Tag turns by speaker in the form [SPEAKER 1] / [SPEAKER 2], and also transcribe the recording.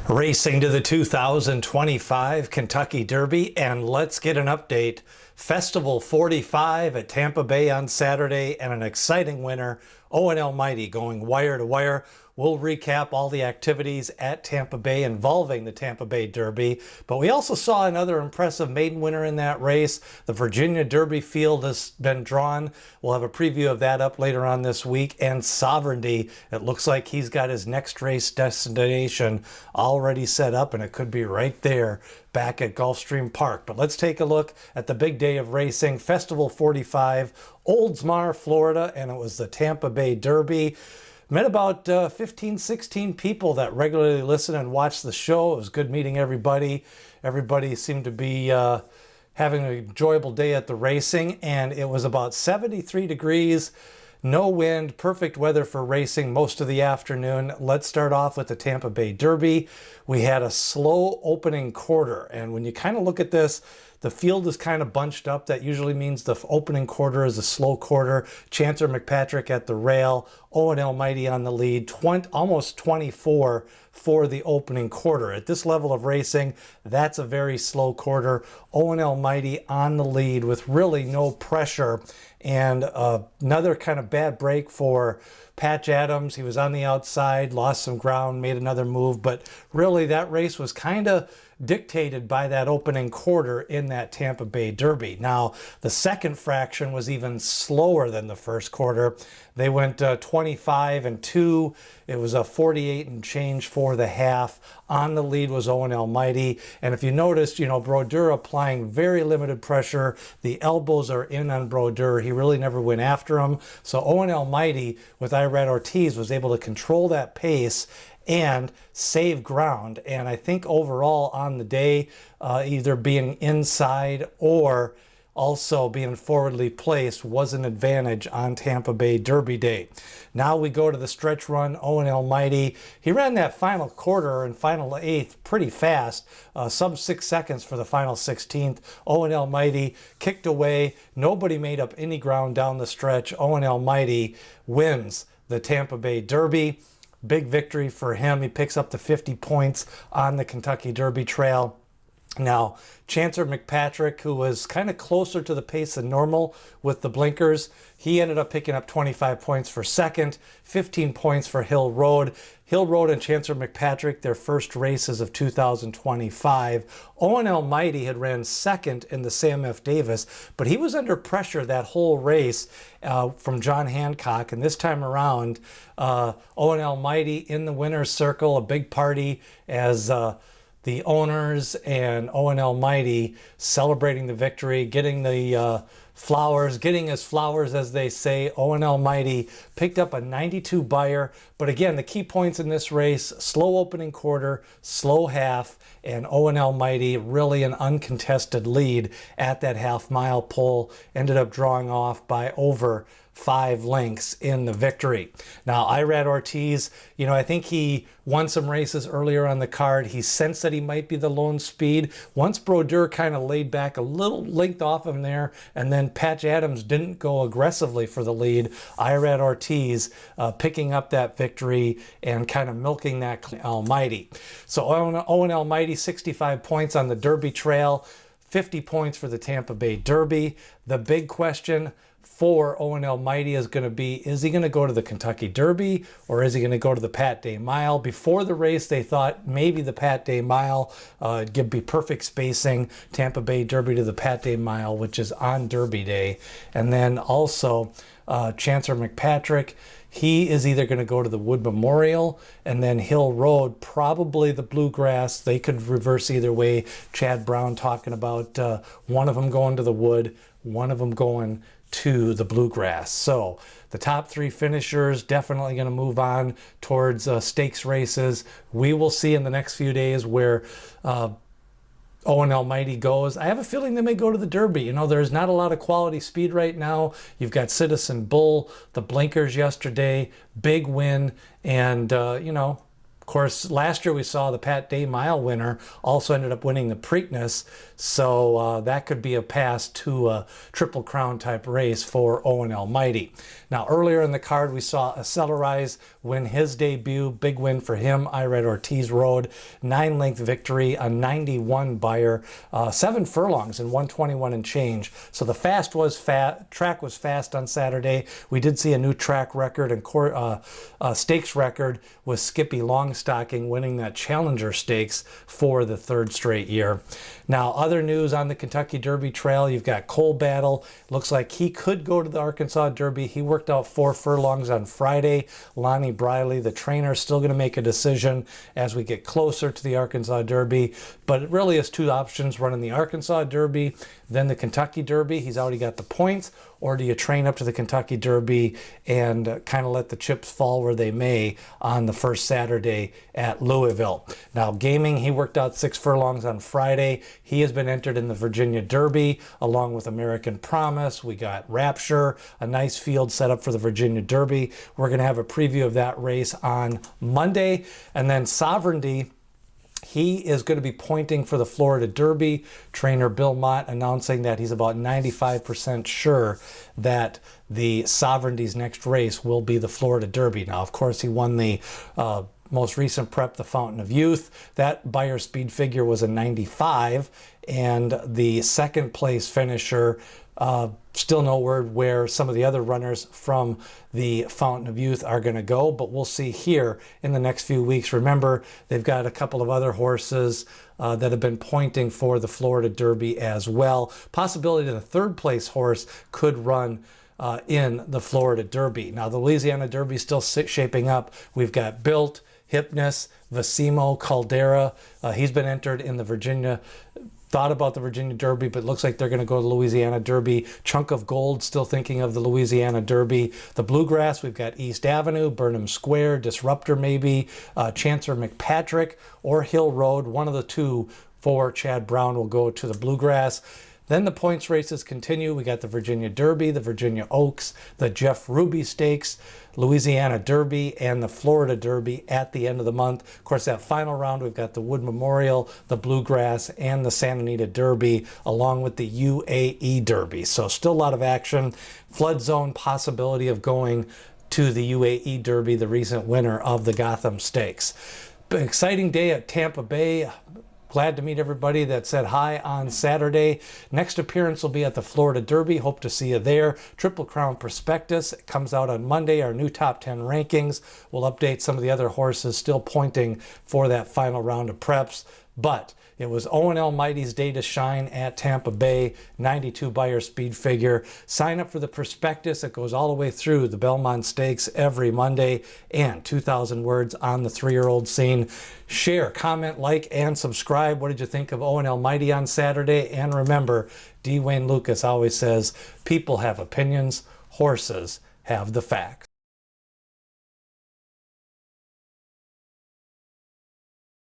[SPEAKER 1] Racing to the 2025 Kentucky Derby, and let's get an update. Festival 45 at Tampa Bay on Saturday, and an exciting winner, Owen Almighty, going wire to wire. We'll recap all the activities at Tampa Bay involving the Tampa Bay Derby, but we also saw another impressive maiden winner in that race. The Virginia Derby field has been drawn. We'll have a preview of that up later on this week. And Sovereignty, it looks like he's got his next race destination already set up, and it could be right there back at Gulfstream Park. But let's take a look at the big day of racing, Festival 45, Oldsmar, Florida, and it was the Tampa Bay Derby. Met about 15, 16 people that regularly listen and watch the show. It was good meeting everybody. Everybody seemed to be having an enjoyable day at the racing, and it was about 73 degrees, no wind, perfect weather for racing most of the afternoon. Let's start off with the Tampa Bay Derby. We had a slow opening quarter, and when you kind of look at this, the field is kind of bunched up. That usually means the opening quarter is a slow quarter. Chancer McPatrick at the rail, Owen Almighty on the lead, almost 24 for the opening quarter. At this level of racing, that's a very slow quarter. Owen Almighty on the lead with really no pressure, and another kind of bad break for Patch Adams. He was on the outside, lost some ground, made another move, but really that race was kind of dictated by that opening quarter in that Tampa Bay Derby. Now, the second fraction was even slower than the first quarter. They went 25 and 2. It was a 48 and change for the half. On the lead was Owen Almighty. And if you noticed, Brodeur applying very limited pressure. The elbows are in on Brodeur. He really never went after him. So Owen Almighty, with Irad Ortiz, was able to control that pace and save ground. And I think overall on the day, either being inside or also being forwardly placed was an advantage on Tampa Bay Derby Day. Now we go to the stretch run. Owen Almighty, he ran that final quarter and final eighth pretty fast, sub 6 seconds for the final 16th. Owen Almighty kicked away. Nobody made up any ground down the stretch. Owen Almighty wins the Tampa Bay Derby. Big victory for him. He picks up the 50 points on the Kentucky Derby Trail. Now, Chancer McPatrick, who was kind of closer to the pace than normal with the blinkers, he ended up picking up 25 points for second, 15 points for Hill Road. Hill Road and Chancer McPatrick, their first races of 2025. Owen Almighty had ran second in the Sam F. Davis, but he was under pressure that whole race from John Hancock. And this time around, Owen Almighty in the winner's circle, a big party as the owners and Owen Almighty celebrating the victory, getting the flowers, getting his flowers, as they say. Owen Almighty picked up a 92 buyer. But again, the key points in this race, slow opening quarter, slow half, and Owen Almighty really an uncontested lead at that half-mile pole. Ended up drawing off by over 5 lengths in the victory. Now, Irad Ortiz, I think he won some races earlier on the card. He sensed that he might be the lone speed. Once Brodeur kind of laid back a little length off him there, and then Patch Adams didn't go aggressively for the lead, Irad Ortiz picking up that victory and kind of milking that Almighty. So Owen Almighty, 65 points on the Derby Trail, 50 points for the Tampa Bay Derby. The big question for Owen Almighty is going to be, is he going to go to the Kentucky Derby or is he going to go to the Pat Day Mile? Before the race, they thought maybe the Pat Day Mile would be perfect spacing, Tampa Bay Derby to the Pat Day Mile, which is on Derby Day. And then also Chancer McPatrick, he is either going to go to the Wood Memorial and then Hill Road, probably the Bluegrass. They could reverse either way. Chad Brown talking about one of them going to the Wood, one of them going to the Bluegrass. So the top 3 finishers definitely going to move on towards stakes races. We will see in the next few days where Owen Almighty goes. I have a feeling they may go to the Derby. There's not a lot of quality speed right now. You've got Citizen Bull, the blinkers yesterday, big win, and course, last year we saw the Pat Day Mile winner also ended up winning the Preakness, so that could be a pass to a Triple Crown type race for Owen Almighty. Now, earlier in the card, we saw Accelerize win his debut. Big win for him. Irad Ortiz rode 9-length victory, a 91 Beyer, 7 furlongs and 121 and change. So the track was fast on Saturday. We did see a new track record and stakes record with Skippy Longstocking winning that Challenger Stakes for the 3rd straight year. Now, other news on the Kentucky Derby trail, you've got Cole Battle. Looks like he could go to the Arkansas Derby. He worked out 4 furlongs on Friday. Lonnie Briley, the trainer, is still going to make a decision as we get closer to the Arkansas Derby. But it really is 2 options, running the Arkansas Derby, then the Kentucky Derby. He's already got the points. Or do you train up to the Kentucky Derby and kind of let the chips fall where they may on the first Saturday at Louisville? Now, Gaming, he worked out 6 furlongs on Friday. He has been entered in the Virginia Derby along with American Promise. We got Rapture, a nice field set up for the Virginia Derby. We're going to have a preview of that race on Monday. And then Sovereignty, he is going to be pointing for the Florida Derby. Trainer Bill Mott announcing that he's about 95% sure that the Sovereignty's next race will be the Florida Derby. Now, of course, he won the most recent prep, the Fountain of Youth. That Beyer speed figure was a 95, and the 2nd place finisher, still no word where some of the other runners from the Fountain of Youth are going to go, but we'll see here in the next few weeks. Remember, they've got a couple of other horses that have been pointing for the Florida Derby as well. Possibility that the 3rd place horse could run in the Florida Derby. Now, the Louisiana Derby is still shaping up. We've got Built, Hypnus, Vasimo, Caldera. He's been entered in the Virginia. Thought about the Virginia Derby, but looks like they're going to go to the Louisiana Derby. Chunk of Gold, still thinking of the Louisiana Derby. The Bluegrass, we've got East Avenue, Burnham Square, Disruptor maybe, Chancer McPatrick, or Hill Road. One of the 2 for Chad Brown will go to the Bluegrass. Then the points races continue. We got the Virginia Derby, the Virginia Oaks, the Jeff Ruby Stakes, Louisiana Derby, and the Florida Derby at the end of the month. Of course, that final round, we've got the Wood Memorial, the Bluegrass, and the Santa Anita Derby, along with the UAE Derby. So still a lot of action. Flood zone possibility of going to the UAE Derby, the recent winner of the Gotham Stakes. Exciting day at Tampa Bay. Glad to meet everybody that said hi on Saturday. Next appearance will be at the Florida Derby. Hope to see you there. Triple Crown Prospectus comes out on Monday. Our new top 10 rankings. We'll update some of the other horses still pointing for that final round of preps. But it was Owen Almighty's day to shine at Tampa Bay, 92 Beyer speed figure. Sign up for the prospectus. It goes all the way through the Belmont Stakes every Monday, and 2,000 words on the 3-year-old scene. Share, comment, like, and subscribe. What did you think of Owen Almighty on Saturday? And remember, D. Wayne Lucas always says, people have opinions, horses have the facts.